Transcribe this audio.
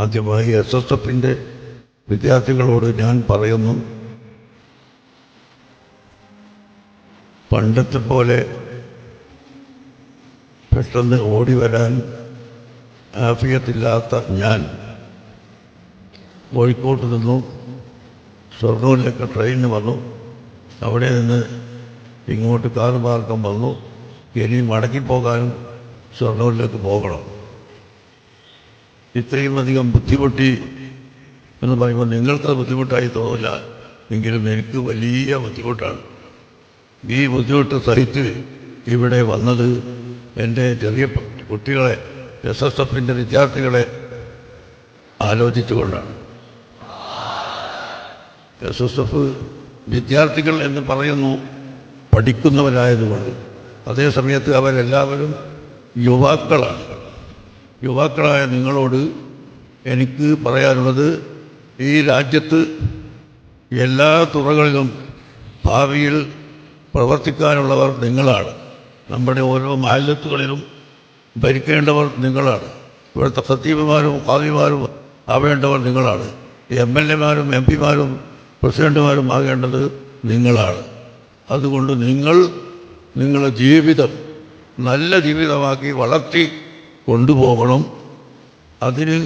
ആദ്യമായി SSFൻ്റെ വിദ്യാർത്ഥികളോട് ഞാൻ പറയുന്നു, പണ്ടത്തെ പോലെ പെട്ടെന്ന് ഓടി വരാൻ ആഫിയത്തില്ലാത്ത ഞാൻ കോഴിക്കോട്ട് നിന്നു ഷൊർണൂരിലേക്ക് ട്രെയിനിന് വന്നു. അവിടെ നിന്ന് ഇങ്ങോട്ട് കാർ മാർഗം വന്നു. ഇനി മടങ്ങിപ്പോകാനും ഷൊർണൂരിലേക്ക് പോകണം. ഇത്രയും അധികം ബുദ്ധിമുട്ടി എന്ന് പറയുമ്പോൾ നിങ്ങൾക്കത് ബുദ്ധിമുട്ടായി തോന്നില്ല, എങ്കിലും എനിക്ക് വലിയ ബുദ്ധിമുട്ടാണ്. ഈ ബുദ്ധിമുട്ട് സഹിച്ച് ഇവിടെ വന്നത് എൻ്റെ ചെറിയ കുട്ടികളെ, SSFൻ്റെ വിദ്യാർത്ഥികളെ ആലോചിച്ചുകൊണ്ടാണ്. SSF വിദ്യാർത്ഥികൾ എന്ന് പറയുന്നു പഠിക്കുന്നവരായതുകൊണ്ട്. അതേസമയത്ത് അവരെല്ലാവരും യുവാക്കളാണ്. യുവാക്കളായ നിങ്ങളോട് എനിക്ക് പറയാനുള്ളത്, ഈ രാജ്യത്ത് എല്ലാ തുറകളിലും ഭാവിയിൽ പ്രവർത്തിക്കാനുള്ളവർ നിങ്ങളാണ്. നമ്മുടെ ഓരോ മഹല്ലത്തുകളിലും ഭരിക്കേണ്ടവർ നിങ്ങളാണ്. ഇവിടുത്തെ ഖത്തീബുമാരും ഖാദിമാരും ആവേണ്ടവർ നിങ്ങളാണ്. MLA മാരും MP മാരും പ്രസിഡന്റുമാരും ആകേണ്ടത് നിങ്ങളാണ്. അതുകൊണ്ട് നിങ്ങളുടെ ജീവിതം നല്ല ജീവിതമാക്കി വളർത്തി കൊണ്ടുപോകണം. അതിന്